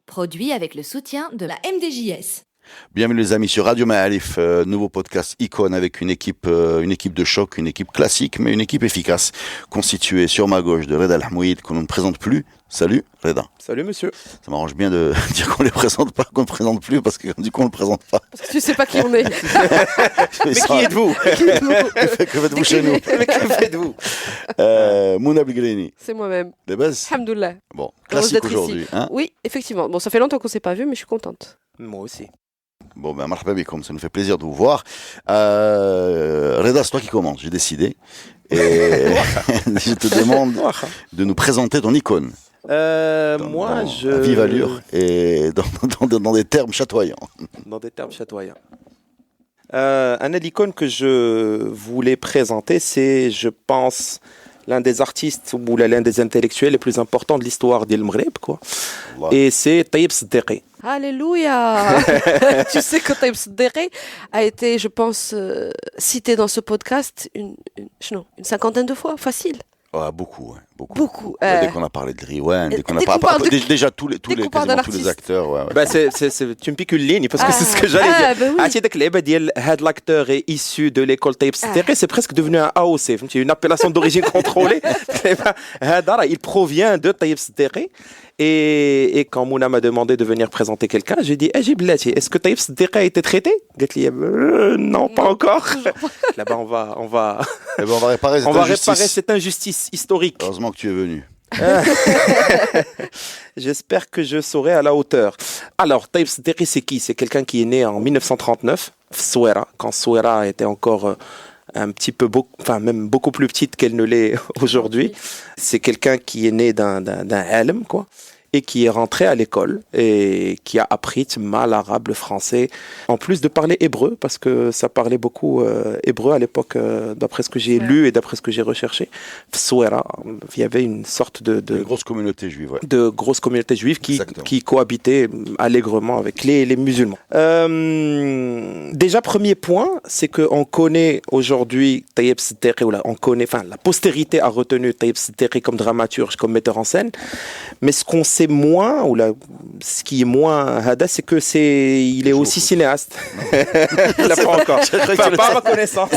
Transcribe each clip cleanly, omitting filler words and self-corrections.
Produit avec le soutien de la MDJS. Bienvenue les amis sur Radio Ma'arif, nouveau podcast Icône avec une équipe de choc, une équipe classique, mais une équipe efficace, constituée sur ma gauche de Reda Alhamouid, qu'on ne présente plus. Salut Reda. Salut monsieur. Ça m'arrange bien de dire qu'on les présente pas, qu'on ne présente plus, parce que du coup on ne le présente pas. Parce que tu sais pas qui on est. Mais qui êtes-vous? Que faites-vous chez nous? Mais que faites-vous? Mouna Bilgrini. C'est moi-même. Les bases. Alhamdoulilah. Bon, Heureuse classique d'être aujourd'hui. ici. Hein. Oui, effectivement. Bon, ça fait longtemps qu'on s'est pas vu, mais je suis contente. Moi aussi. Bon, ben, marhaba bikoum, ça nous fait plaisir de vous voir. Reda, c'est toi qui commence, j'ai décidé. Et je te demande de nous présenter ton icône. À vive allure et dans des termes chatoyants. Dans des termes chatoyants. Un icône que je voulais présenter, c'est, je pense, l'un des artistes ou l'un des intellectuels les plus importants de l'histoire d'El Maghreb, quoi. Allah. Et c'est Taïb Seddiqi. Alléluia. Tu sais que Taïb Seddiqi a été, je pense, cité dans ce podcast une cinquantaine de fois, facile. Ouais, beaucoup. Beaucoup. Dès qu'on a parlé de Riwan, dès qu'on a dès qu'on parle de- déjà tous les parle d'un quasiment tous les artiste. acteurs. Ouais. Bah, tu me piques une ligne parce que c'est ce que j'allais dire. bah oui. عرفتي داك اللعبه ديال هاد l'acteur est issu de l'école Taïb Seddiqi, c'est presque devenu un AOC, فهمتي, une appellation d'origine contrôlée. هذا راه il provient de Taïb Seddiqi. Et quand Mouna m'a demandé de venir présenter quelqu'un, j'ai dit est-ce que Taïb Seddiqi a été traité? قالت لي non, pas encore. Là-bas on va Eh ben, on va réparer cette on va injustice. réparer cette injustice historique. Heureusement que tu es venu. J'espère que je serai à la hauteur. Alors, Taïb Seddiqi, c'est qui? C'est quelqu'un qui est né en 1939, Souera, quand Souera était encore un petit peu, même beaucoup plus petite qu'elle ne l'est aujourd'hui. C'est quelqu'un qui est né d'un ilm, quoi, et qui est rentré à l'école et qui a appris l'arabe, le français, en plus de parler hébreu, parce que ça parlait beaucoup hébreu à l'époque, d'après ce que j'ai lu et d'après ce que j'ai recherché. Souera, il y avait une sorte de Une grosse communauté juive, ouais. de grosses communautés juives Exactement. qui cohabitaient allègrement avec les musulmans. Déjà, premier point, c'est qu'on connaît aujourd'hui Taïb Seddiqi, la postérité a retenu Taïb Seddiqi comme dramaturge, comme metteur en scène, mais ce qu'on sait moins, ce qui est moins hada, c'est que il est aussi cinéaste. Il l'a pas encore. Pas à ma connaissance.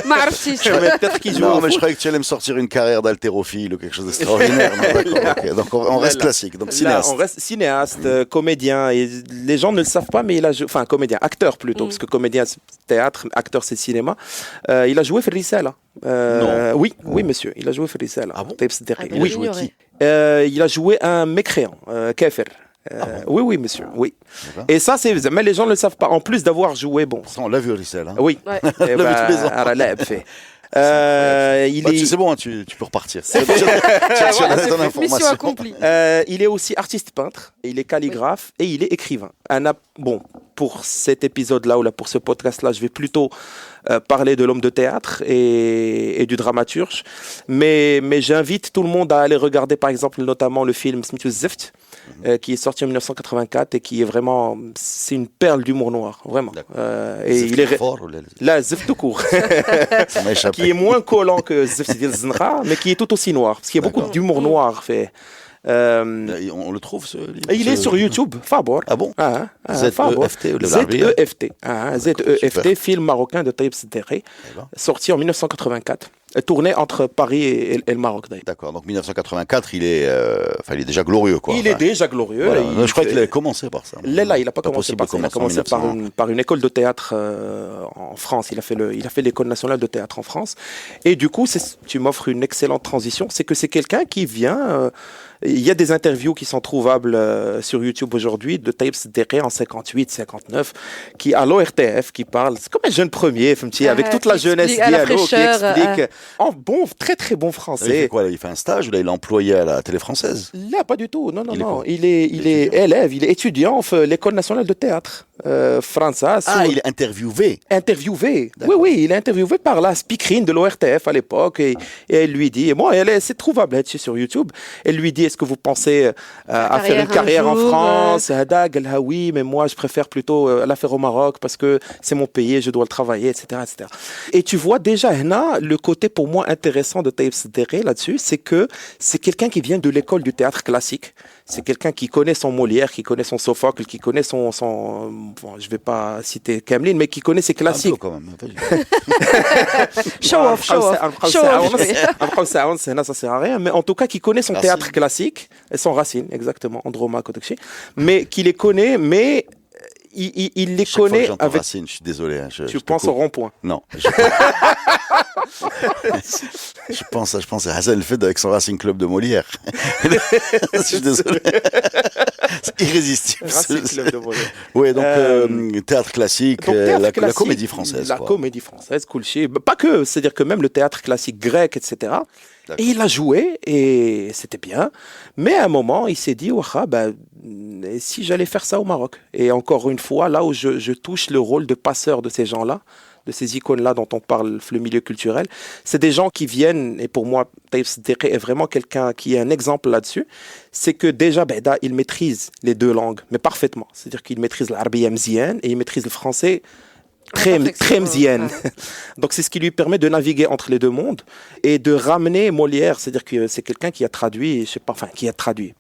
ما عرفتيش. Mais peut-être qu'il joue Non, au mais je foot. croyais que tu allais me sortir une carrière d'haltérophile ou quelque chose d'extraordinaire. Non, d'accord, ok. Donc on reste Voilà. classique, donc Là, cinéaste. on reste cinéaste, comédien, et les gens ne le savent pas, mais il a joué, enfin comédien, acteur plutôt, parce que comédien c'est théâtre, acteur c'est cinéma. Il a joué Ferrisala. Non. Oui monsieur, il a joué Ferrisala. Ah bon? Taïb Seddiqi. Ah ben, Oui. j'ignorais. Il a joué un mécréant, Kafir. Oui monsieur, oui. D'accord. Et ça mais les gens ne le savent pas. En plus d'avoir joué, bon, Ça, on l'a vu, Rissel. Hein. oui. Ouais. Eh l'a vu tous les ans. alors là, fait. Il Bah, est. c'est bon, hein, tu peux repartir. Tu as donné ton Mission information. accomplie. Il est aussi artiste peintre, il est calligraphe et il est écrivain. Bon, pour cet épisode-là ou là, pour ce podcast-là, je vais plutôt parler de l'homme de théâtre et du dramaturge. Mais j'invite tout le monde à aller regarder, par exemple, notamment le film Smith Zeft, qui est sorti en 1984 et qui est vraiment, c'est une perle d'humour noir, vraiment. Et il est fort ou là, là, Zeft tout court. ça m'a échappé. qui est moins collant que Zeft Dil Zenra, mais qui est tout aussi noir, parce qu'il y a beaucoup D'accord. d'humour noir fait. On le trouve, ce livre? Il est sur YouTube, Fabor. Ah bon? Fabor. Z-E-F-T ou le Larbi? Z-E-F-T. Z-E-F-T, Super. film marocain de Taïb Seddiqi, D'accord. sorti en 1984, tourné entre Paris et le Maroc d'ailleurs. D'accord, donc 1984, il est déjà glorieux, quoi. Il est déjà glorieux. Voilà. là, Je crois qu'il avait commencé par ça. Là, il n'a pas commencé possible par de ça. Il a commencer en commencé 1900. par une école de théâtre en France. Il a fait l'école nationale de théâtre en France. Et du coup, tu m'offres une excellente transition. C'est que c'est quelqu'un qui vient Il y a des interviews qui sont trouvables sur YouTube aujourd'hui de Taïb Seddiqi en 58, 59, qui à l'ORTF, qui parle, c'est comme un jeune premier, avec toute la jeunesse dialogue, qui explique en bon, très très bon français. Il fait quoi là? Il fait un stage ou là il est employé à la télé française? Là, pas du tout. Non. Il est élève, il est étudiant à l'École nationale de théâtre française. Il est interviewé. Oui, il est interviewé par la speakerine de l'ORTF à l'époque et elle lui dit, c'est trouvable là-dessus sur YouTube, elle lui dit, est-ce que vous pensez à faire une carrière en France? Oui, mais moi je préfère plutôt la faire au Maroc parce que c'est mon pays, je dois le travailler, etc. Et tu vois déjà, le côté pour moi intéressant de Taïb Seddiqi là-dessus, c'est que c'est quelqu'un qui vient de l'école du théâtre classique. C'est quelqu'un qui connaît son Molière, qui connaît son Sophocle, qui connaît son je vais pas citer Kamlin, mais qui connaît ses classiques. Quand même. Show off. Ça sert à rien, mais en tout cas, qui connaît son théâtre classique, et son Racine, exactement, Androma Kodokchi, mais qui les connaît, mais il les connaît avec. Racine, je suis désolé. Tu penses au rond-point? Non. Je pense à Hassan El Fed avec son Racing Club de Molière. Je suis désolé. C'est irrésistible. Racing Club de Molière. Oui, donc théâtre classique, la comédie française. La comédie française, Kulchi. Pas que, c'est-à-dire que même le théâtre classique grec, etc. Et il a joué et c'était bien. Mais à un moment, il s'est dit, si j'allais faire ça au Maroc. Et encore une fois, là où je touche le rôle de passeur de ces gens-là, de ces icônes-là dont on parle, le milieu culturel, c'est des gens qui viennent, et pour moi, Taïb Seddiqi est vraiment quelqu'un qui est un exemple là-dessus, c'est que déjà, il maîtrise les deux langues, mais parfaitement. C'est-à-dire qu'il maîtrise l'arabiya mzien et il maîtrise le français très mzien. Donc c'est ce qui lui permet de naviguer entre les deux mondes et de ramener Molière, c'est-à-dire que c'est quelqu'un qui a traduit,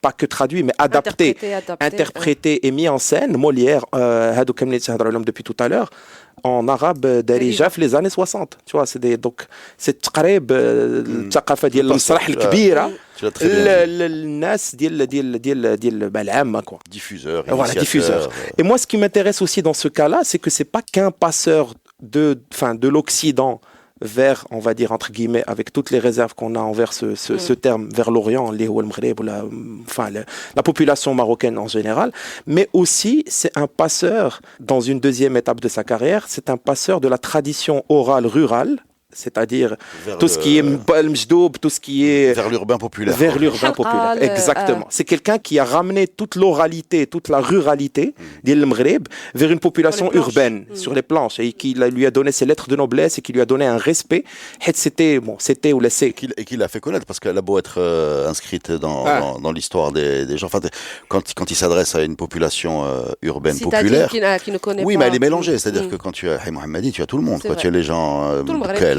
pas que traduit, mais adapté, interprété et mis en scène Molière, depuis tout à l'heure, en arabe d'Arija في les années 60. Tu vois, donc c'est تقريب الثقافه ديال المسرح الكبيره الناس ديال العامه quoi. Diffuseur. Voilà, diffuseur. Et moi ce qui m'intéresse aussi dans ce cas-là, c'est que c'est pas qu'un passeur de l'Occident vers, on va dire entre guillemets, avec toutes les réserves qu'on a envers ce terme, vers l'Orient, la population marocaine en général, mais aussi c'est un passeur, dans une deuxième étape de sa carrière, c'est un passeur de la tradition orale rurale, c'est-à-dire tout ce qui est Mjdoub, tout ce qui est vers l'urbain populaire. Vers l'urbain populaire, exactement. C'est quelqu'un qui a ramené toute l'oralité, toute la ruralité d'Il Maghreb vers une population urbaine, sur les planches, et qui lui a donné ses lettres de noblesse et qui lui a donné un respect. C'était ou laissé. Et qui l'a fait connaître, parce qu'elle a beau être inscrite dans l'histoire des gens. Enfin, quand il s'adresse à une population urbaine populaire. Qui ne connaît oui, pas. mais elle est mélangée. C'est-à-dire que quand tu as Hay Mohammadi, tu as tout le monde. Tu as les gens.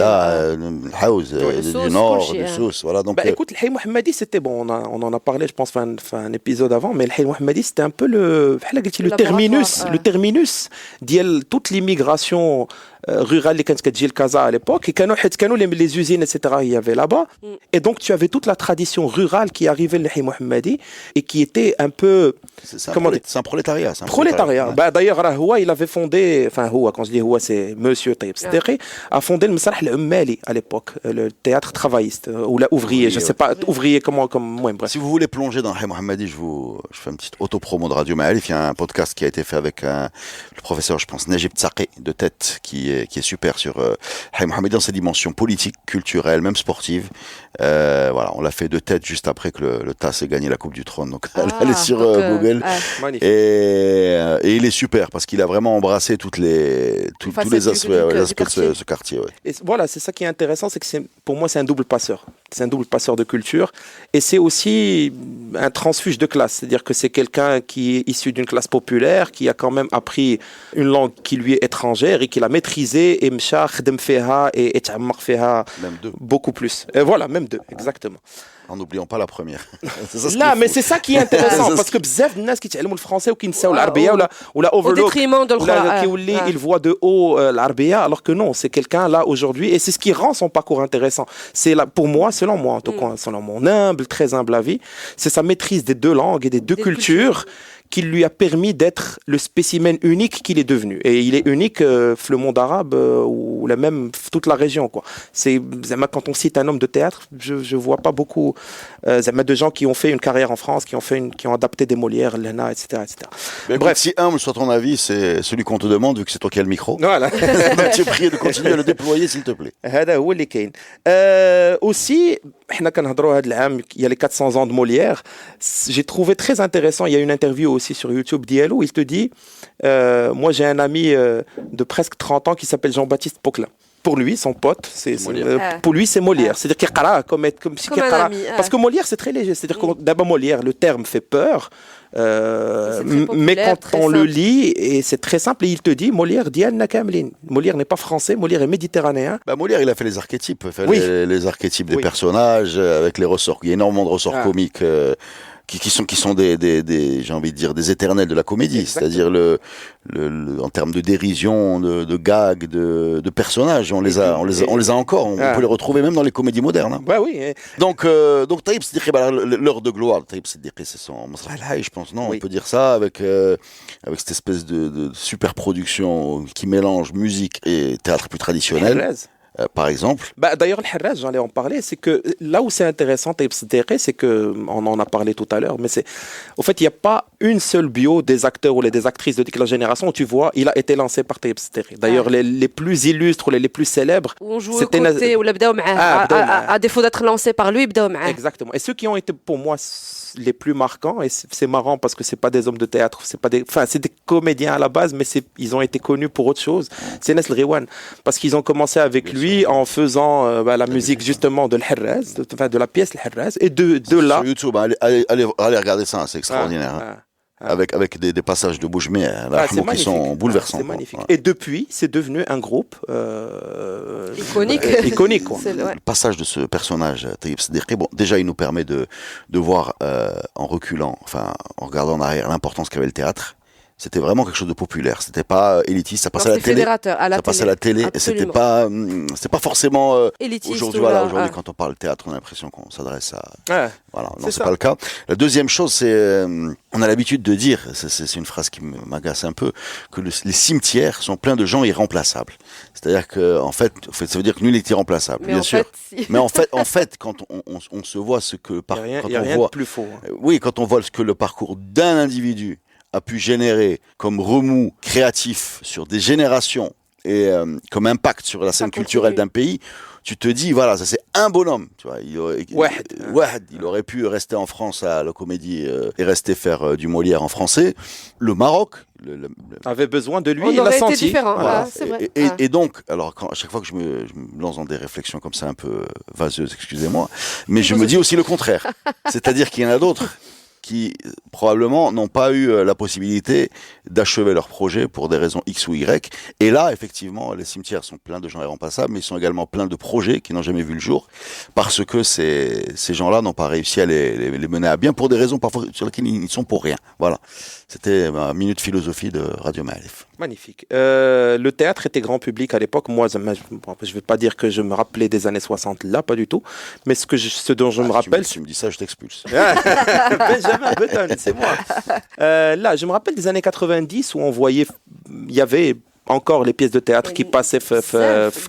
House, du Nord, du Sousse, voilà. Donc, écoute, le Hay Mohammadi, c'était bon. On en a parlé, je pense, un épisode avant, mais le Hay Mohammadi, c'était un peu le terminus de toute l'immigration rurale qui était Casa à l'époque, et les usines, etc., il y avait là-bas. Et donc, tu avais toute la tradition rurale qui arrivait le Hay Mohammadi et qui était un peu. C'est un prolétariat. Ouais. D'ailleurs, il avait fondé, quand je dis c'est Monsieur Taïb Seddiqi, a fondé le Masrah al-Ummali à l'époque, le théâtre travailliste, ou ouvrier, je ne sais pas, ouvrier comment, bref. Si vous voulez plonger dans Hay Mohammadi, je fais une petite auto-promo de Radio Ma'arif. Il y a un podcast qui a été fait avec le professeur, je pense, Najib Tsaqi, de tête, qui est super sur Hay Mohammadi dans ses dimensions politiques, culturelles, même sportives. Voilà, on l'a fait de tête juste après que le TAS ait gagné la Coupe du Trône. Donc, allez sur Google. Et il est super parce qu'il a vraiment embrassé tous les aspects de ce quartier. Ouais. Et voilà, c'est ça qui est intéressant, c'est que pour moi, c'est un double passeur. C'est un double passeur de culture. Et c'est aussi un transfuge de classe. C'est-à-dire que c'est quelqu'un qui est issu d'une classe populaire, qui a quand même appris une langue qui lui est étrangère et qui l'a maîtrisée et mcha, khdem feha et ta'ammaq feha beaucoup plus. Et voilà, même deux, exactement. En n'oubliant pas la première. Là, mais c'est ça qui est intéressant parce que bzaf de gens qui تعلموا le français ou qui نساو العربية ou la overlook, au détriment de le il voit de haut l'arabiya, alors que non, c'est quelqu'un là aujourd'hui et c'est ce qui rend son parcours intéressant. C'est là, pour moi, selon moi en tout cas, selon mon très humble avis, c'est sa maîtrise des deux langues et des deux cultures qui lui a permis d'être le spécimen unique qu'il est devenu. Et il est unique dans le monde arabe ou même toute la région, quoi. C'est quand on cite un homme de théâtre, je vois pas beaucoup de gens qui ont fait une carrière en France, qui ont adapté des Molières, Lena, etc., etc. Mais bref, si humble soit ton avis, c'est celui qu'on te demande, vu que c'est toi qui as le micro. Voilà. Donc tu es prié de continuer à le déployer, s'il te plaît. هذا هو اللي كاين. Aussi, حنا كنهضروا هذا العام il y a les 400 ans de Molière. J'ai trouvé très intéressant, il y a une interview aussi sur YouTube d'Yellow où il te dit moi j'ai un ami de presque 30 ans qui s'appelle Jean-Baptiste Poquelin. Pour lui, son pote, pour lui, c'est Molière. C'est-à-dire qu'il comme si un ami, parce que Molière, c'est très léger. C'est-à-dire que d'abord, Molière, le terme fait peur. Mais quand on le lit, et c'est très simple, et il te dit Molière, Diane Kamlin. Molière n'est pas français, Molière est méditerranéen. Molière, il a fait les archétypes, les archétypes des personnages, avec les ressorts. Il y a énormément de ressorts comiques. Qui sont des j'ai envie de dire des éternels de la comédie. C'est-à-dire en termes de dérision, de gags, de personnages, on les a encore. On peut les retrouver même dans les comédies modernes. Hein. Ouais, oui. Donc Taïb Siddiqui, l'heure de gloire, Taïb Siddiqui, c'est son Masrah, je pense, non, on peut dire ça avec cette espèce de super production qui mélange musique et théâtre plus traditionnel. Par exemple. D'ailleurs, le Harraj, j'allais en parler, c'est que là où c'est intéressant, Taïb Siddiqui, c'est que, on en a parlé tout à l'heure, mais au fait, il n'y a pas une seule bio des acteurs ou des actrices de la génération où tu vois, il a été lancé par Taïb Siddiqui. D'ailleurs, les plus illustres ou les plus célèbres. Où on joue au côté, ou à défaut d'être lancé par lui, exactement. Et ceux qui ont été, pour moi, les plus marquants, et c'est marrant parce que c'est pas des hommes de théâtre, c'est des comédiens à la base, mais ils ont été connus pour autre chose. C'est Nesl Riwan, parce qu'ils ont commencé avec lui en faisant la musique justement de l'Harraz, de la pièce l'Harraz, et de là. Sur YouTube, allez regarder ça, c'est extraordinaire. Avec des passages de Boujmé qui sont bouleversants. C'est magnifique. Et depuis, c'est devenu un groupe iconique. Quoi. Le passage de ce personnage, Taïb Siddiqui, déjà, il nous permet de voir, en reculant, en regardant en arrière, l'importance qu'avait le théâtre. C'était vraiment quelque chose de populaire. C'était pas élitiste. Ça passait à la télé. Ça passait à la télé. Et c'était pas forcément élitiste. Aujourd'hui, quand on parle théâtre, on a l'impression qu'on s'adresse à. Voilà. Non, c'est pas le cas. La deuxième chose, c'est, on a l'habitude de dire, c'est une phrase qui m'agace un peu, que les cimetières sont pleins de gens irremplaçables. C'est-à-dire que, en fait, ça veut dire que nul n'est irremplaçable, bien sûr. Mais en fait, quand on se voit ce que il y a rien de plus faux. Oui, quand on voit ce que le parcours d'un individu a pu générer comme remous créatif sur des générations et comme impact sur la scène culturelle d'un pays, tu te dis, voilà, ça c'est un bonhomme. Tu vois, il aurait pu rester en France à la comédie et rester faire du Molière en français. Le Maroc avait besoin de lui, il l'a senti. Différent. Voilà. C'est vrai. Et donc, alors à chaque fois que je me lance dans des réflexions comme ça un peu vaseuses, excusez-moi, mais je me dis aussi le contraire. C'est-à-dire qu'il y en a d'autres qui probablement n'ont pas eu la possibilité d'achever leur projet pour des raisons X ou Y. Et là, effectivement, les cimetières sont pleins de gens irremplaçables, mais ils sont également pleins de projets qui n'ont jamais vu le jour, parce que ces gens-là n'ont pas réussi à les mener à bien pour des raisons parfois sur lesquelles ils ne sont pour rien. Voilà. C'était ma minute philosophie de Radio Ma'arif. Magnifique. Le théâtre était grand public à l'époque. Moi, je ne vais pas dire que je me rappelais des années 60, là, pas du tout. Mais ce dont je me rappelle... Si tu me dis ça, je t'expulse. Benjamin Button, c'est moi. Là, je me rappelle des années 90 où on voyait... Il y avait encore les pièces de théâtre qui passaient,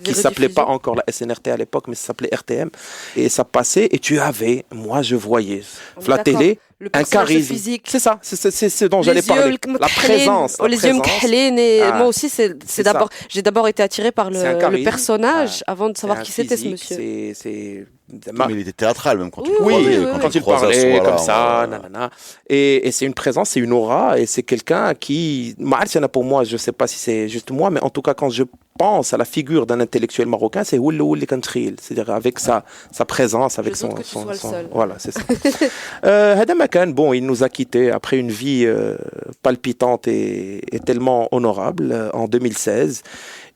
qui s'appelait pas encore la SNRT à l'époque, mais ça s'appelait RTM. Et ça passait, et tu avais... Moi, je voyais la télé... un charisme physique. C'est ça, c'est ce dont j'allais parler. La présence. Les yeux m'khlin et moi aussi j'ai d'abord été attiré par le personnage avant de savoir qui c'était ce monsieur. Mais il était théâtral même quand tu quand il parlait comme ça, nanana. Et c'est une présence, c'est une aura, et c'est quelqu'un qui, pour moi, je sais pas si c'est juste moi, mais en tout cas quand je pense à la figure d'un intellectuel marocain, c'est Ouli Kantril, c'est-à-dire avec sa présence, avec son voilà, c'est ça. Hadam Akan, bon, il nous a quittés après une vie palpitante et tellement honorable en 2016.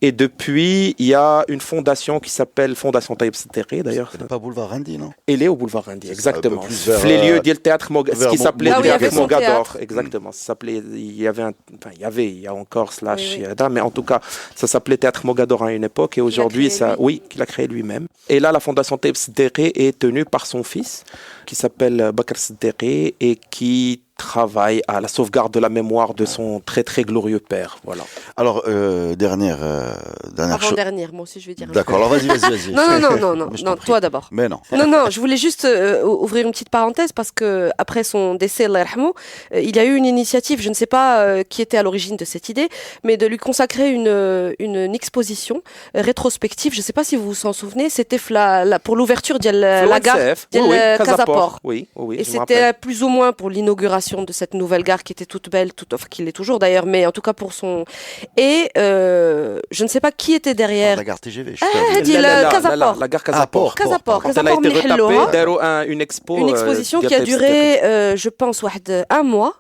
Et depuis, il y a une fondation qui s'appelle Fondation Taïb Siddiqui, d'ailleurs. C'est pas Boulevard Randy, non? Elle est au Boulevard Randy, exactement. Les lieux du théâtre ce qui s'appelait Théâtre Mogador, exactement. Ça s'appelait, il y a encore mais en tout cas, ça s'appelait Théâtre Mogador à une époque, et aujourd'hui, qu'il a créé lui-même. Et là, la Fondation Taïb Siddiqui est tenue par son fils, qui s'appelle Bakr Siddiqui, et qui travaille à la sauvegarde de la mémoire de son très très glorieux père. Voilà. Alors, dernière chose. Avant-dernière, moi aussi je vais dire. D'accord, alors vas-y. Non, toi d'abord. Mais non. Non, je voulais juste ouvrir une petite parenthèse parce que après son décès, Allah yarhamou, il y a eu une initiative, je ne sais pas qui était à l'origine de cette idée, mais de lui consacrer une exposition rétrospective. Je ne sais pas si vous vous en souvenez, c'était pour l'ouverture de la gare de Casaport. Oui, et c'était plus ou moins pour l'inauguration de cette nouvelle gare qui était toute belle, enfin, qui l'est toujours d'ailleurs, mais en tout cas pour son... Et je ne sais pas qui était derrière. La gare TGV. La gare Casaport. Casaport. Elle a été retapée, une exposition qui a duré, je pense, un mois.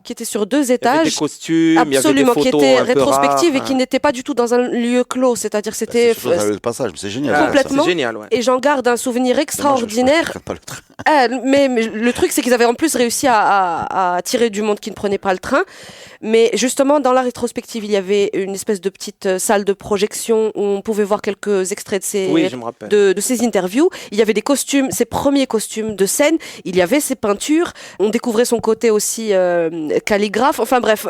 Qui était sur 2 étages. Il y avait des costumes, absolument, il y avait des photos qui était rétrospective rares, et qui n'était pas du tout dans un lieu clos, c'est-à-dire c'était le passage, c'est génial. Complètement. C'est génial, ouais. Et j'en garde un souvenir extraordinaire. Moi, je prends pas le train. Mais le truc, c'est qu'ils avaient en plus réussi à attirer du monde qui ne prenait pas le train. Mais justement, dans la rétrospective, il y avait une espèce de petite salle de projection où on pouvait voir quelques extraits de ces interviews. Il y avait des costumes, ses premiers costumes de scène. Il y avait ses peintures. On découvrait son côté aussi calligraphe. Enfin bref,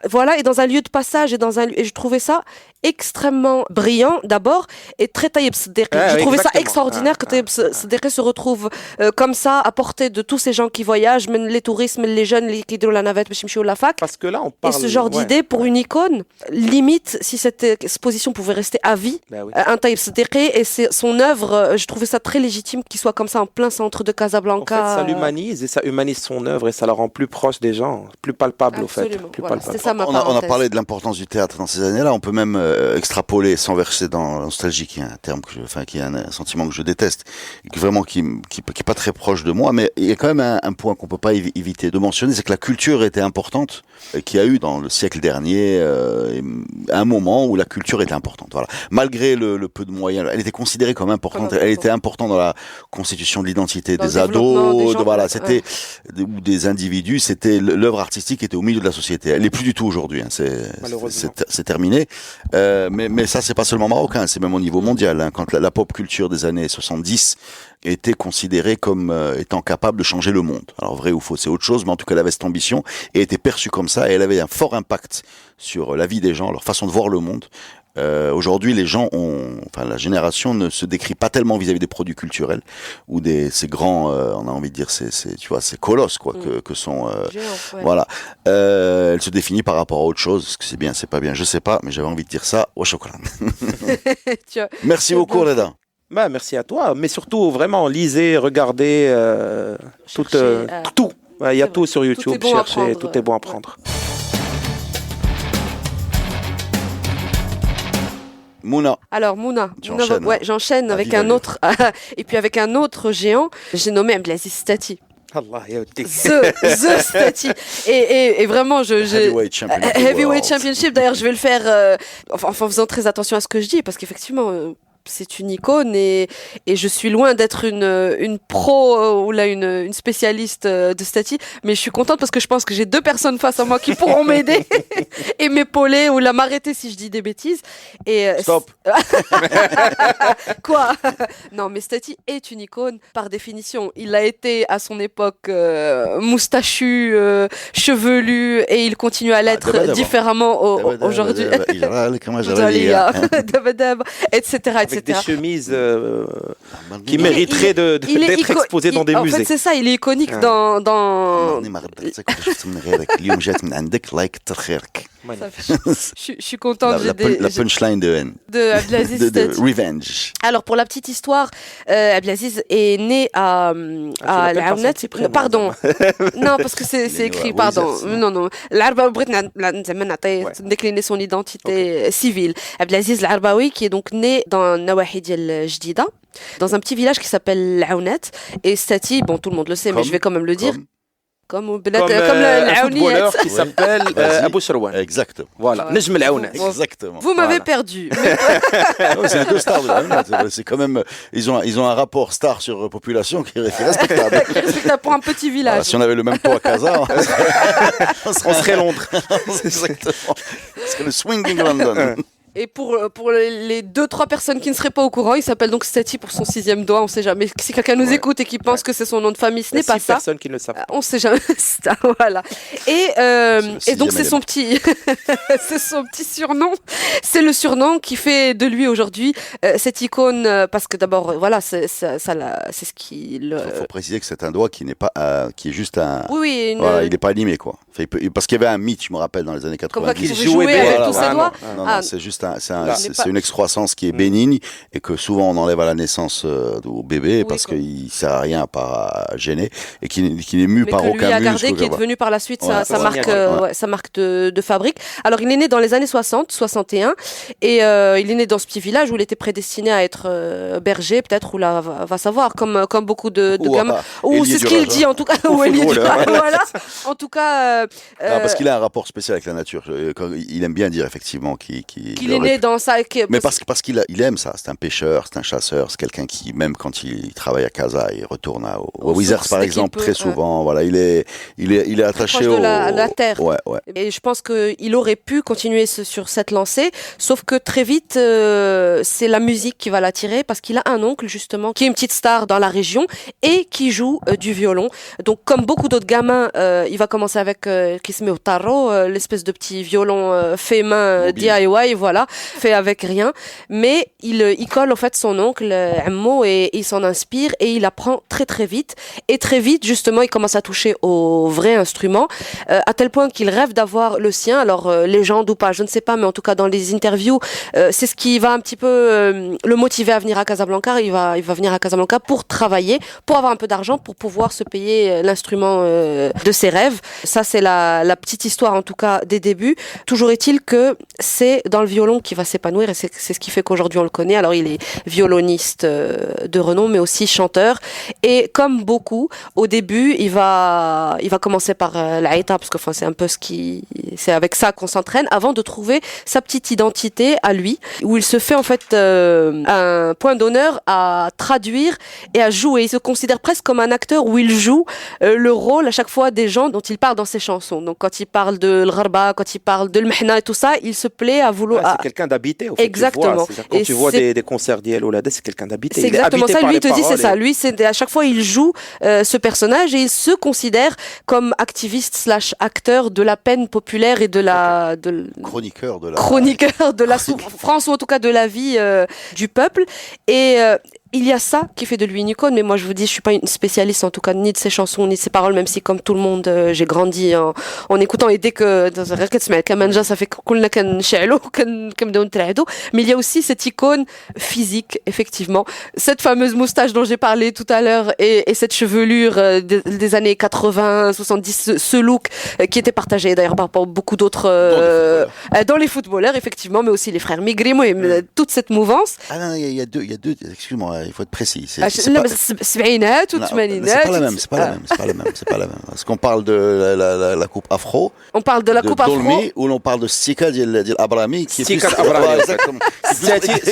voilà. Et dans un lieu de passage et je trouvais ça extrêmement brillant d'abord et très Taïeb Seddiqi. Je trouvais ça extraordinaire que Taïeb Seddiqi se retrouve comme ça à portée de tous ces gens qui voyagent, même les touristes, même les jeunes qui drôlent la navette, la fac. Parce que là, on parle... Et ce genre d'idée pour une icône, limite, si cette exposition pouvait rester à vie, un Taïeb Seddiqi et son œuvre, je trouvais ça très légitime qu'il soit comme ça en plein centre de Casablanca. En fait, ça l'humanise et ça humanise son œuvre et ça la rend plus proche des gens, plus palpable au fait. Plus palpable. Ça, on a parlé de l'importance du théâtre dans ces années-là, on peut même extrapoler sans verser dans la nostalgie, qui est un terme qui est un sentiment que je déteste, et qui vraiment qui est pas très proche de moi, mais il y a quand même un point qu'on peut pas éviter de mentionner, c'est que la culture était importante, qu'il y a eu dans le siècle dernier un moment où la culture était importante. Voilà, malgré le peu de moyens, elle était considérée comme importante. Elle était importante dans la constitution de l'identité des ados, c'était ou des individus. C'était l'œuvre artistique était au milieu de la société. Elle n'est plus du tout aujourd'hui. Hein, c'est terminé. Mais ça, c'est pas seulement marocain, c'est même au niveau mondial. Hein, quand la pop culture des années 70 était considérée comme étant capable de changer le monde. Alors vrai ou faux, c'est autre chose, mais en tout cas, elle avait cette ambition et était perçue comme ça. Et elle avait un fort impact sur la vie des gens, leur façon de voir le monde. Aujourd'hui, la génération ne se décrit pas tellement vis-à-vis des produits culturels ou ces grands, on a envie de dire, ces colosses quoi, que sont. Voilà, elle se définit par rapport à autre chose. Est-ce que c'est bien, c'est pas bien, je sais pas, mais j'avais envie de dire ça. Wa shukran. Merci beaucoup, Reda. Merci à toi, mais surtout vraiment lisez, regardez tout. Il y a tout sur YouTube. Cherchez, tout est bon à prendre. Mouna. Alors Mouna, j'enchaîne avec un autre et puis avec un autre géant, j'ai nommé Abdelaziz Stati. Allah The Stati. Et vraiment Heavyweight Championship. D'ailleurs, je vais le faire en faisant très attention à ce que je dis parce qu'effectivement c'est une icône et je suis loin d'être une pro ou là une spécialiste de Stati, mais je suis contente parce que je pense que j'ai 2 personnes face à moi qui pourront m'aider et m'épauler ou m'arrêter si je dis des bêtises. Et stop. Quoi? Non, mais Stati est une icône par définition. Il a été à son époque moustachu, chevelu et il continue à l'être différemment aujourd'hui. Etc. Avec des chemises qui mériteraient d'être exposées dans des musées. En fait, c'est ça, il est iconique dans... Je suis contente. La punchline de Abdelaziz Stati. Revenge. Alors, pour la petite histoire, Abdelaziz est né à l'Aounet. Pardon. Non, parce que c'est écrit, pardon. Non. L'Arbaoui, décliner son identité civile. Abdelaziz l'Arbaoui, qui est donc né dans Nawahi Dial Jdida, dans un petit village qui s'appelle l'Aounet. Et Stati, bon, tout le monde le sait, mais je vais quand même le dire. Comme un footballeur qui s'appelle Abou Sharwan. Exactement. Voilà, Nejm l'Aounet. Exactement. Vous m'avez perdu. C'est 2 stars de l'Aounet. C'est quand même, ils ont un rapport star sur population qui est respectable. Respectable pour un petit village. Voilà, si on avait le même taux à Casa, on serait Londres. Exactement. C'est le swinging London. Et pour les 2-3 personnes qui ne seraient pas au courant, il s'appelle donc Stati pour son 6e doigt. On sait jamais. Si quelqu'un nous écoute et qui pense que c'est son nom de famille, ce n'est pas ça. Personnes qui ne le savent pas. On sait jamais. Voilà. Et donc c'est son petit, c'est son petit surnom. C'est le surnom qui fait de lui aujourd'hui cette icône, parce que d'abord, voilà, c'est ce qui. Faut préciser que c'est un doigt qui n'est pas, qui est juste un. Oui. Voilà, il n'est pas animé quoi. Parce qu'il y avait un mythe, je me rappelle, dans les années 90. Qu'il jouait avec tous ses doigts. Non, c'est juste c'est une excroissance qui est bénigne et que souvent on enlève à la naissance au bébé parce qu'il sert à rien à part à gêner et qui n'est mu par aucun muscle. Mais que lui a gardé, qui est devenu par la suite sa marque de fabrique. Alors il est né dans les années 60, 61 et il est né dans ce petit village où il était prédestiné à être berger peut-être, ou là va savoir, comme beaucoup de gamins. Ou c'est ce qu'il dit en tout cas. Voilà. En tout cas. Parce qu'il a un rapport spécial avec la nature. Il aime bien dire effectivement qu'il est né dans ça. Mais parce qu'il aime ça. C'est un pêcheur, c'est un chasseur, c'est quelqu'un qui, même quand il travaille à Casa, il retourne au Wizards par exemple très souvent. Voilà, il est attaché à la terre. Ouais. Et je pense qu'il aurait pu continuer sur cette lancée, sauf que très vite, c'est la musique qui va l'attirer, parce qu'il a un oncle justement qui est une petite star dans la région et qui joue du violon. Donc comme beaucoup d'autres gamins, il va commencer avec qui se met au tarot, l'espèce de petit violon fait main DIY, voilà, fait avec rien. Mais il colle en fait son oncle Ammo et il s'en inspire et il apprend très très vite. Et très vite justement, il commence à toucher au vrai instrument, à tel point qu'il rêve d'avoir le sien. Alors légende ou pas, je ne sais pas, mais en tout cas dans les interviews, c'est ce qui va un petit peu le motiver à venir à Casablanca. Il va venir à Casablanca pour travailler, pour avoir un peu d'argent, pour pouvoir se payer l'instrument de ses rêves. Ça, c'est la petite histoire en tout cas des débuts. Toujours est-il que c'est dans le violon qu'il va s'épanouir et c'est ce qui fait qu'aujourd'hui on le connaît. Alors il est violoniste de renom, mais aussi chanteur. Et comme beaucoup, au début, il va commencer par l'aïta, parce que c'est un peu c'est avec ça qu'on s'entraîne, avant de trouver sa petite identité à lui, où il se fait en fait un point d'honneur à traduire et à jouer. Il se considère presque comme un acteur où il joue le rôle à chaque fois des gens dont il parle dans ses chansons. Donc quand il parle de l'gharba, quand il parle de l'mehna et tout ça, il se plaît à vouloir... c'est quelqu'un d'habité. Exactement. Quand tu vois des concerts d'Yel Oulada, c'est quelqu'un d'habité. C'est exactement ça. Lui, il te dit, c'est ça. Lui, c'est à chaque fois, il joue ce personnage et il se considère comme activiste / acteur de la peine populaire et chroniqueur de la souffrance, ou en tout cas de la vie du peuple. Et il y a ça qui fait de lui une icône, mais moi je vous dis, je suis pas une spécialiste en tout cas ni de ses chansons ni de ses paroles, même si comme tout le monde j'ai grandi en écoutant, et dès que ça fait mais il y a aussi cette icône physique, effectivement, cette fameuse moustache dont j'ai parlé tout à l'heure et cette chevelure des années 80, 70, ce look qui était partagé d'ailleurs par beaucoup d'autres dans les footballeurs effectivement, mais aussi les frères Migrimo et toute cette mouvance. Ah non, il y a deux, excuse-moi, il faut être précis. C'est pas la même. Est-ce qu'on parle de la coupe afro? On parle de la coupe afro. Ou l'on parle de Sika d'El Abrami qui est plus... Exactement.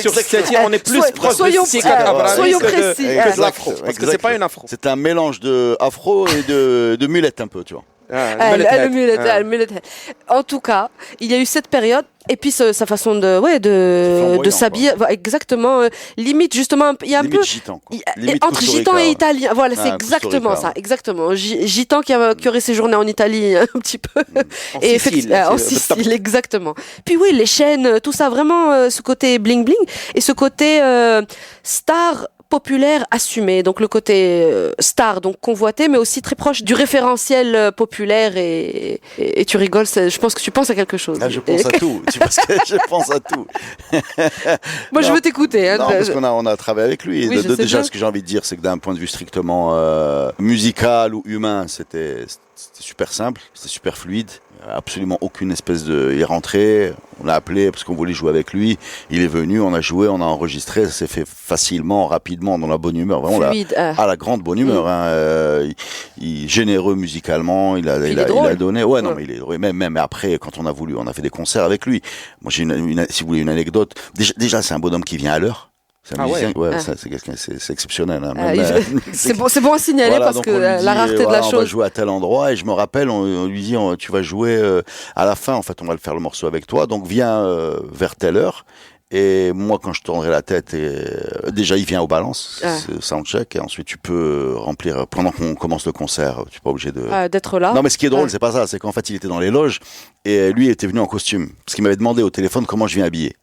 Sur Stati, on est plus proche de Sika Abrami soyons précis. que de l'afro. Parce que c'est pas une afro. C'est un mélange de afro et de mulette un peu, tu vois. Le mulette. En tout cas, il y a eu cette période. Et puis sa façon de s'habiller, exactement, limite justement, il y a un peu gitan, entre gitan et italien. Voilà, c'est exactement ça, exactement. Gitan qui aurait séjourné en Italie un petit peu, et en Sicile, exactement. Puis oui, les chaînes, tout ça, vraiment ce côté bling bling et ce côté star populaire assumé, donc le côté star, donc convoité, mais aussi très proche du référentiel populaire et tu rigoles, je pense que tu penses à quelque chose. Je pense à tout. Je pense à tout. Moi, je veux t'écouter. Non, parce qu'on a travaillé avec lui. Oui, déjà, ce que j'ai envie de dire, c'est que d'un point de vue strictement musical ou humain, c'était super simple, c'était super fluide. Absolument aucune espèce de... Il est rentré, on l'a appelé parce qu'on voulait jouer avec lui. Il est venu, on a joué, on a enregistré. Ça s'est fait facilement, rapidement, dans la bonne humeur. Vraiment, la grande bonne humeur. Il est généreux musicalement. Il a donné. Ouais, non, mais il est drôle. Même après, quand on a fait des concerts avec lui. Moi, j'ai si vous voulez une anecdote. Déjà, c'est un bonhomme qui vient à l'heure. C'est un musicien, c'est quelqu'un, c'est exceptionnel. Hein, c'est bon à signaler parce que la rareté de la chose. On va jouer à tel endroit et je me rappelle, on lui dit, tu vas jouer à la fin, en fait, on va le faire le morceau avec toi, donc viens vers telle heure. Et moi, quand je tournerai la tête, déjà, il vient au balance, soundcheck, et ensuite tu peux remplir, pendant qu'on commence le concert, tu n'es pas obligé d'être là. Non, mais ce qui est drôle, c'est pas ça, c'est qu'en fait, il était dans les loges, et lui était venu en costume, parce qu'il m'avait demandé au téléphone comment je viens habillé.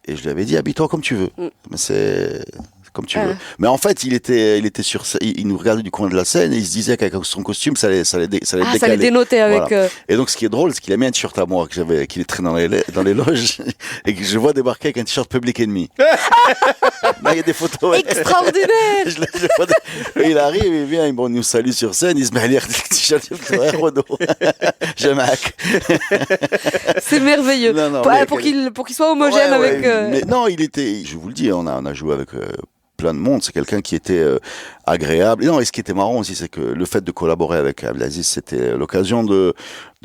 Et je lui avais dit, habille-toi comme tu veux. Mais c'est comme tu veux. Mais en fait, il était sur, il nous regardait du coin de la scène et il se disait qu'avec son costume, ça allait décaler. Ça allait dénoter avec. Voilà. Et donc, ce qui est drôle, c'est qu'il a mis un t-shirt à moi qu'il est traîné dans les loges et que je vois débarquer avec un t-shirt Public Enemy. Là, il y a des photos. Extraordinaire. Il arrive, il vient, il nous salue sur scène, il se met à lire le t-shirt, c'est merveilleux. Pour qu'il soit homogène avec. Mais non, il était. Je vous le dis, on a joué avec. Plein de monde, c'est quelqu'un qui était agréable. Et ce qui était marrant aussi, c'est que le fait de collaborer avec Abdelaziz, c'était l'occasion de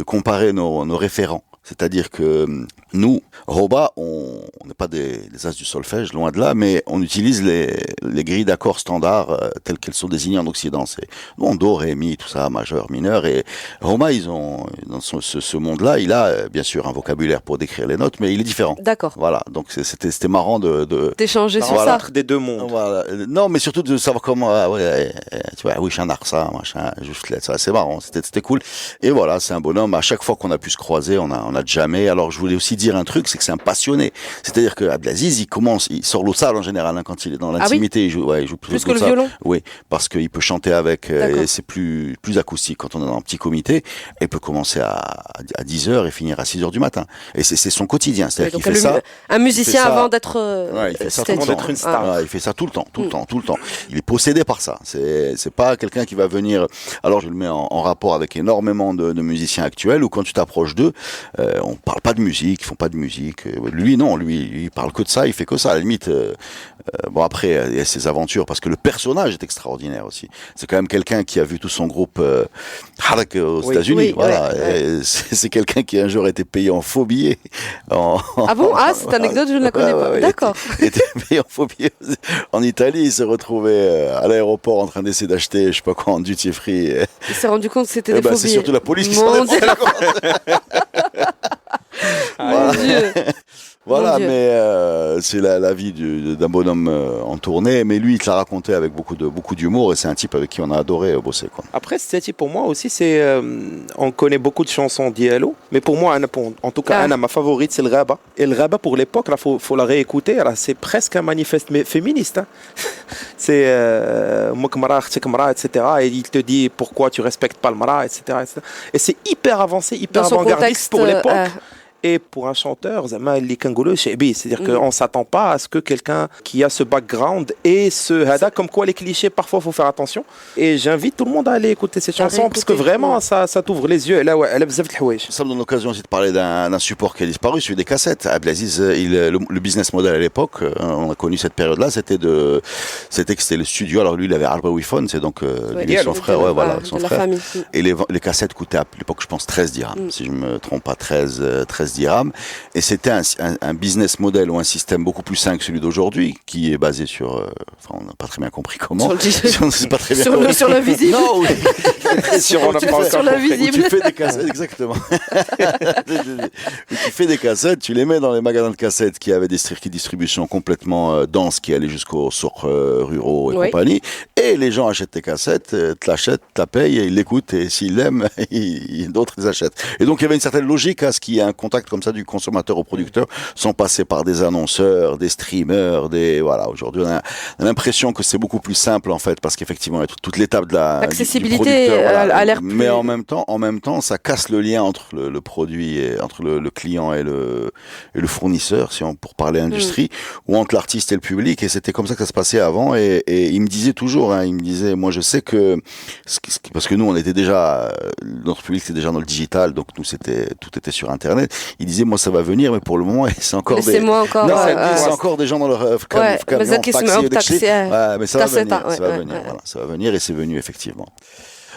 comparer nos référents. C'est-à-dire que nous, Roba, on n'est pas des as du solfège, loin de là, mais on utilise les grilles d'accords standards telles qu'elles sont désignées en Occident. C'est do, ré, mi, tout ça, majeur, mineur. Et Roba, ils ont dans ce monde-là, il a bien sûr un vocabulaire pour décrire les notes, mais il est différent. D'accord. Voilà, donc c'était marrant d'échanger sur ça. Des deux mondes. Voilà. Non, mais surtout de savoir comment. Tu vois, oui, je suis un arsa, machin, juste là, ça, c'est marrant, c'était cool. Et voilà, c'est un bonhomme. À chaque fois qu'on a pu se croiser, on a jamais. Alors, je voulais aussi dire un truc, c'est que c'est un passionné. C'est-à-dire que Abdelaziz, il sort l'eau sale en général, hein, quand il est dans l'intimité. Il joue plus que le violon. Oui, parce qu'il peut chanter avec, et c'est plus acoustique quand on est dans un petit comité. Et il peut commencer à 10h et finir à 6h du matin. Et c'est son quotidien. C'est-à-dire qu'il fait ça. Un musicien avant d'être. Il fait ça tout le temps. Une star. Il fait ça tout le temps. Il est possédé par ça. C'est pas quelqu'un qui va venir. Alors, je le mets en rapport avec énormément de musiciens actuels où quand tu t'approches d'eux, on parle pas de musique, ils font pas de musique. Lui, non, lui, il parle que de ça, il fait que ça. À la limite, bon après, il y a ses aventures parce que le personnage est extraordinaire aussi. C'est quand même quelqu'un qui a vu tout son groupe Harak aux États-Unis. Oui, voilà, c'est quelqu'un qui un jour a été payé en faux billets. Ah bon? Cette anecdote, je ne la connais pas. D'accord. Il était payé en faux billets en Italie. Il s'est retrouvé à l'aéroport en train d'essayer d'acheter, je sais pas quoi, en duty free. Il s'est rendu compte que c'était des faux billets. C'est surtout la police qui s'en est rendu compte. Mon Dieu. Voilà, mais c'est la vie d'un bonhomme en tournée. Mais lui, il te l'a raconté avec beaucoup d'humour et c'est un type avec qui on a adoré bosser, quoi. Après, ce type, pour moi aussi, on connaît beaucoup de chansons d'ILO, mais pour moi, en tout cas, ma favorite, c'est le Ghaba. Et le Ghaba, pour l'époque, là, faut la réécouter. Alors, c'est presque un manifeste féministe. Hein. C'est etc. Et il te dit pourquoi tu respectes pas le Mara, etc. Et c'est hyper avancé, hyper avant-gardiste pour l'époque. Et pour un chanteur, c'est-à-dire qu'on ne s'attend pas à ce que quelqu'un qui a ce background et ce hada, comme quoi les clichés, parfois il faut faire attention. Et j'invite tout le monde à aller écouter ces chansons parce que vraiment ça t'ouvre les yeux. Et là, elle a besoin de ça me donne l'occasion aussi de parler d'un support qui a disparu, celui des cassettes. Abdelaziz, le business model à l'époque, on a connu cette période-là, c'était que c'était le studio. Alors lui, il avait Arbaoui Phone, c'est donc lui et son frère, son frère. Et les cassettes coûtaient à l'époque, je pense, 13 dirhams, si je me trompe pas, 13 dirhams. Et c'était un business model ou un système beaucoup plus sain que celui d'aujourd'hui, qui est basé sur, on n'a pas très bien compris comment. Sur l'invisible. Non, oui. sur l'invisible. Tu fais des cassettes, exactement. Tu fais des cassettes, tu les mets dans les magasins de cassettes qui avaient des circuits de distribution complètement denses, qui allaient jusqu'aux sourds ruraux et compagnie. Et les gens achètent tes cassettes, te l'achètent, te la payent, et ils l'écoutent, et s'ils l'aiment, d'autres les achètent. Et donc il y avait une certaine logique à ce qu'il y ait un contact comme ça du consommateur au producteur, sans passer par des annonceurs, des streamers, voilà. Aujourd'hui, on a l'impression que c'est beaucoup plus simple en fait, parce qu'effectivement, il y a toute l'étape de l'accessibilité a l'air plus... Mais en même temps, ça casse le lien entre le produit et entre le client et le fournisseur, pour parler industrie, ou entre l'artiste et le public. Et c'était comme ça que ça se passait avant. Et il me disait toujours, moi je sais que parce que nous, on était déjà, notre public était déjà dans le digital, donc nous tout était sur Internet. Il disait, moi, ça va venir, mais pour le moment, c'est encore c'est encore des gens dans leur camion, taxi. Mais ça va venir, ça va venir et c'est venu, effectivement.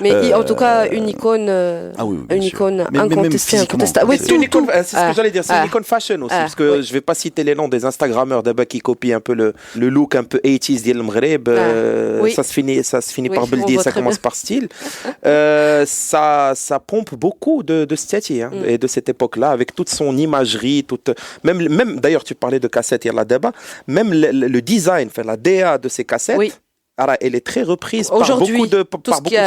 Mais en tout cas, une icône, une icône incontestée, incontestable. Oui, c'est ce que j'allais dire, c'est une icône fashion aussi, parce que je vais pas citer les noms des Instagrammeurs d'abord qui copient un peu le look un peu 80s d'El Maghreb. Ça se finit par Beldi, ça commence par style. Ça pompe beaucoup de Stiati et de cette époque-là, avec toute son imagerie, même d'ailleurs, tu parlais de cassettes, il y a la débat, même le design, la DA de ces cassettes. Alors, elle est très reprise par beaucoup de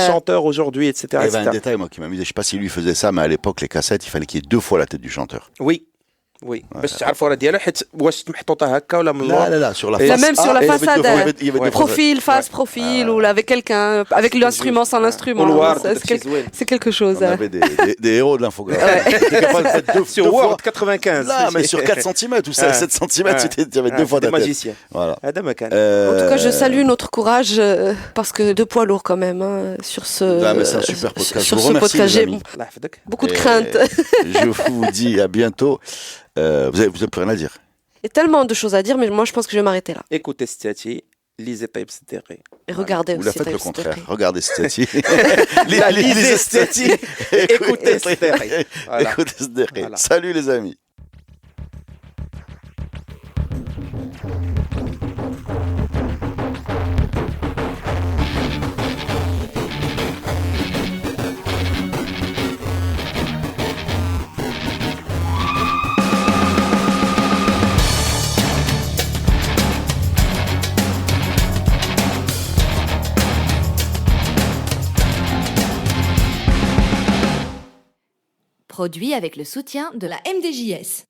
chanteurs aujourd'hui, etc. Il y avait un détail, moi, qui m'amusait. Je ne sais pas si lui faisait ça, mais à l'époque, les cassettes, il fallait qu'il y ait 2 fois la tête du chanteur. Oui. باش تعرفوا راه ديالها حيت واش محطوطه هكا ولا من اللور. لا sur la face. Même sur la façade. Profil, face, profil, ou avec quelqu'un, avec l'instrument, sans l'instrument. C'est quelque chose. On avait des héros de l'infographie. T'es capable de faire 2 fois. Sur Word 95. Là, mais sur 4 cm ou 7 cm, tu avais 2 fois ta tête. Magicien. Voilà. En tout cas, je salue notre courage parce que 2 poids lourds quand même sur ce. C'est un super podcast. Sur ce podcast, j'ai beaucoup de craintes. Je vous dis à bientôt. Vous avez plus rien à dire. Il y a tellement de choses à dire, mais moi je pense que je vais m'arrêter là. Écoutez Stiati, lisez Taïb Sderri. Et regardez aussi. Vous faites le contraire. Regardez Stiati. Lisez Stiati. Écoutez Sderri. Écoutez Sderri. Salut les amis. Produit avec le soutien de la MDJS.